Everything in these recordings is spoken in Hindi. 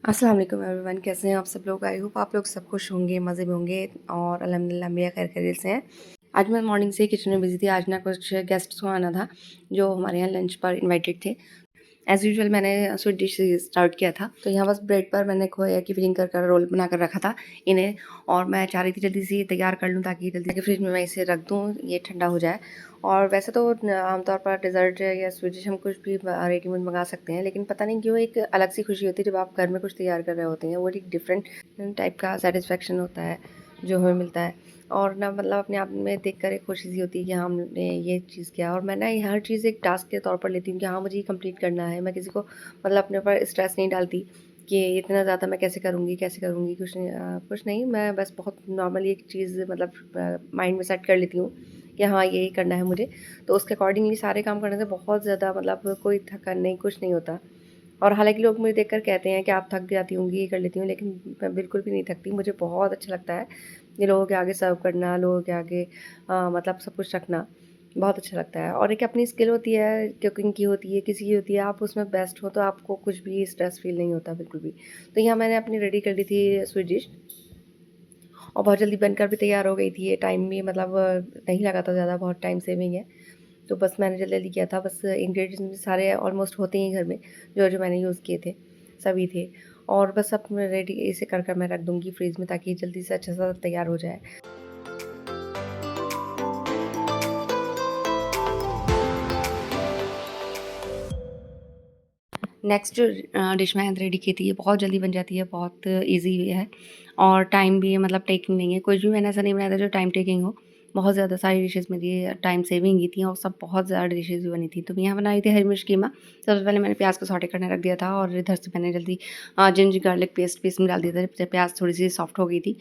अस्सलाम वालेकुम एवरीवन, कैसे हैं आप सब लोग। आई होप आप लोग सब खुश होंगे, मज़े में होंगे और अल्हम्दुलिल्लाह मेरा खैर खैरियत से हैं। आज मैं मॉर्निंग से किचन में बिज़ी थी। आज ना कुछ गेस्ट्स को आना था जो हमारे यहाँ लंच पर इनवाइटेड थे। एज़ यूजुअल मैंने स्वीट डिश से स्टार्ट किया था। तो यहाँ बस ब्रेड पर मैंने खोया की फिलिंग कर रोल बना कर रखा था इन्हें, और मैं चाह रही थी जल्दी से तैयार कर लूँ ताकि जल्दी से फ्रिज में मैं इसे रख दूँ, ये ठंडा हो जाए। और वैसे तो आमतौर पर डिज़र्ट या स्वीट डिश हम कुछ भी रेडीमेड मंगा सकते हैं, लेकिन पता नहीं क्यों एक अलग सी खुशी होती है जब आप घर में कुछ तैयार कर रहे होते हैं। वो एक डिफरेंट टाइप का सेटिस्फेक्शन होता है जो हमें मिलता है। और ना मतलब अपने आप में देखकर एक खुशी सी होती है कि हाँ हमने ये चीज़ किया। और मैं ना ये हर चीज़ एक टास्क के तौर पर लेती हूँ कि हाँ मुझे ये कंप्लीट करना है। मैं किसी को मतलब अपने ऊपर स्ट्रेस नहीं डालती कि इतना ज़्यादा मैं कैसे करूँगी, कुछ नहीं, मैं बस बहुत नॉर्मली एक चीज़ मतलब माइंड में सेट कर लेती हूँ कि हाँ यही करना है मुझे। तो उसके अकॉर्डिंगली सारे काम करने से बहुत ज़्यादा मतलब कोई थकान नहीं, कुछ नहीं होता। और हालाँकि लोग मुझे देखकर कहते हैं कि आप थक जाती होंगी, ये कर लेती हूँ, लेकिन मैं बिल्कुल भी नहीं थकती। मुझे बहुत अच्छा लगता है ये लोगों के आगे सर्व करना, लोगों के आगे मतलब सब कुछ रखना बहुत अच्छा लगता है। और एक अपनी स्किल होती है, कुकिंग की होती है, किसी की होती है, आप उसमें बेस्ट हो तो आपको कुछ भी स्ट्रेस फ़ील नहीं होता बिल्कुल भी। तो यहाँ मैंने अपनी रेडी कर ली थी स्वीट डिश, और बहुत जल्दी बनकर भी तैयार हो गई थी। ये टाइम भी मतलब नहीं लगा था ज़्यादा, बहुत टाइम सेविंग है। तो बस मैंने जल्दी-जल्दी किया था, बस इंग्रीडिएंट्स सारे ऑलमोस्ट होते ही घर में, जो-जो मैंने यूज़ किए थे, सभी थे। और बस अब मैं रेडी इसे कर मैं रख दूँगी फ्रिज में ताकि जल्दी से अच्छा-सा तैयार हो जाए। नेक्स्ट जो डिश मैंने रेडी की थी, ये बहुत जल्दी बन जाती है, बहुत ईज़ी है और टाइम भी मतलब टेकिंग नहीं है। कुछ भी मैंने ऐसा नहीं बनाया था जो टाइम टेकिंग हो। बहुत ज़्यादा सारी डिशेज़ मेरी टाइम सेविंग ही थी और सब बहुत ज़्यादा डिशेज़ भी बनी थी। तो मैं यहाँ बना रही थी हरी मिर्च कीमा। सबसे पहले मैंने प्याज़ को सौटे करने रख दिया था और इधर से मैंने जल्दी जिंजर गार्लिक पेस्ट भी इसमें डाल दिया था जब प्याज़ थोड़ी-सी सॉफ्ट हो गई थी।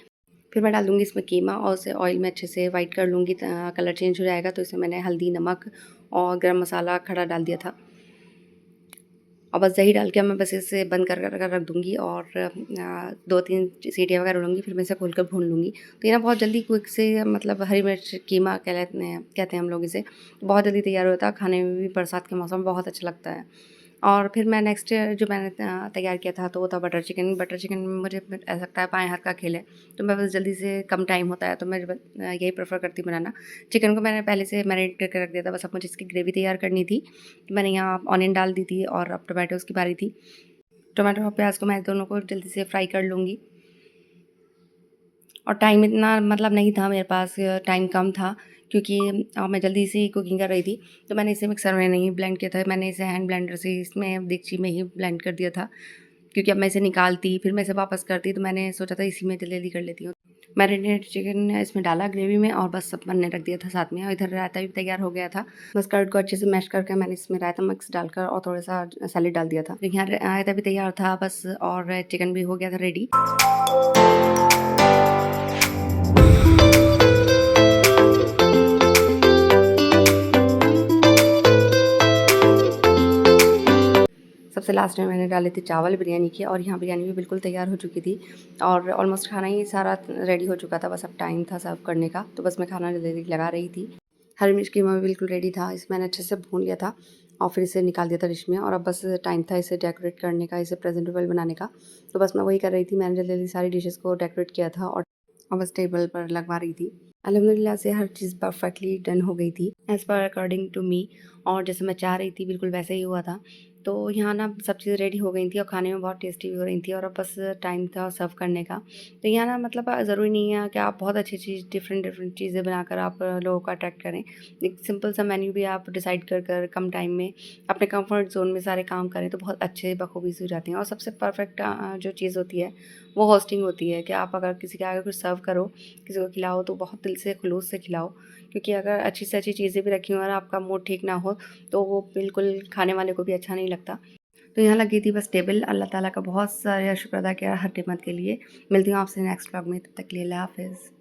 फिर मैं डाल दूँगी इसमें कीमा और उसे ऑयल में अच्छे से व्हाइट कर लूँगी, कलर चेंज हो जाएगा। तो इसमें मैंने हल्दी, नमक और गरम मसाला खड़ा डाल दिया था। और बस दही डाल के मैं बस इसे बंद कर रख दूँगी और 2-3 सीटियाँ वगैरह लूँगी, फिर मैं इसे खोल कर भून लूँगी। तो ये ना बहुत जल्दी क्विक से मतलब हरी मिर्च कीमा कहते हैं हम लोग इसे। बहुत जल्दी तैयार होता है, खाने में भी बरसात के मौसम में बहुत अच्छा लगता है। और फिर मैं नेक्स्ट जो मैंने तैयार किया था तो वो था बटर चिकन। बटर चिकन में मुझे ऐसा लगता है बाएँ हाथ का खेल है, तो मैं बस जल्दी से कम टाइम होता है तो मैं यही प्रेफ़र करती हूँ बनाना। चिकन को मैंने पहले से मैरिनेट करके रख दिया था, बस अब मुझे इसकी ग्रेवी तैयार करनी थी। तो मैंने यहाँ ऑनियन डाल दी थी और अब टोमेटोज़ की बारी थी। टोमेटो और प्याज़ को मैं दोनों को जल्दी से फ्राई कर लूँगी। और टाइम इतना मतलब नहीं था मेरे पास, टाइम कम था क्योंकि मैं जल्दी से ही कुकिंग कर रही थी। तो मैंने इसे मिक्सर में नहीं ब्लेंड किया था, मैंने इसे हैंड ब्लेंडर से इसमें देगची में ही ब्लेंड कर दिया था। क्योंकि अब मैं इसे निकालती, फिर मैं इसे वापस करती, तो मैंने सोचा था इसी में जल्दी-जल्दी कर लेती हूँ। मैरिनेटेड चिकन इसमें डाला ग्रेवी में और बस सब बनने रख दिया था साथ में, और इधर रायता भी तैयार हो गया था। बस कर्ड को अच्छे से मैश करके मैंने इसमें रायता मिक्स डालकर और थोड़ा-सा सैलेड डाल दिया था। तो यहाँ रायता भी तैयार था बस, और चिकन भी हो गया था रेडी। सबसे लास्ट में मैंने डाले थे चावल बिरयानी के, और यहाँ बिरयानी भी बिल्कुल तैयार हो चुकी थी और ऑलमोस्ट खाना ही सारा रेडी हो चुका था, बस अब टाइम था सर्व करने का। तो बस मैं खाना जल्दी लगा रही थी। हरी मिर्च कीमा भी बिल्कुल रेडी था, इसे मैंने अच्छे से भून लिया था और फिर इसे निकाल दिया था डिश में, और अब बस टाइम था इसे डेकोरेट करने का, इसे प्रेजेंटेबल बनाने का। तो बस मैं वही कर रही थी, मैंने जल्दी-जल्दी सारी डिशेज़ को डेकोरेट किया था और बस टेबल पर लगवा रही थी। अल्हम्दुलिल्लाह से हर चीज़ परफेक्टली डन हो गई थी as per according to me, और जैसे मैं चाह रही थी बिल्कुल वैसे ही हुआ था। तो यहाँ ना सब चीज़ें रेडी हो गई थी और खाने में बहुत टेस्टी भी हो रही थी, और अब बस टाइम था सर्व करने का। तो यहाँ ना मतलब ज़रूरी नहीं है कि आप बहुत अच्छी चीज़ डिफरेंट चीज़ें बनाकर आप लोगों को अट्रैक्ट करें। एक सिंपल सा मेन्यू भी आप डिसाइड कर कम टाइम में अपने कंफर्ट ज़ोन में सारे काम करें तो बहुत अच्छे बखूबी से हो जाते हैं। और सबसे परफेक्ट जो चीज़ होती है वो होस्टिंग होती है कि आप अगर किसी के आगे कुछ सर्व करो, किसी को खिलाओ तो बहुत दिल से खुलूस से खिलाओ। क्योंकि अगर अच्छी से अच्छी चीज़ें भी रखी हों और आपका मूड ठीक ना हो तो वो बिल्कुल खाने वाले को भी अच्छा नहीं लगता। तो यहाँ लगी थी बस टेबल। अल्लाह ताला का बहुत सारा शुक्र अदा किया हर नेमत के लिए। मिलती हूँ आपसे नेक्स्ट व्लॉग में, तब तक के लिए अल्लाह हाफ़िज़।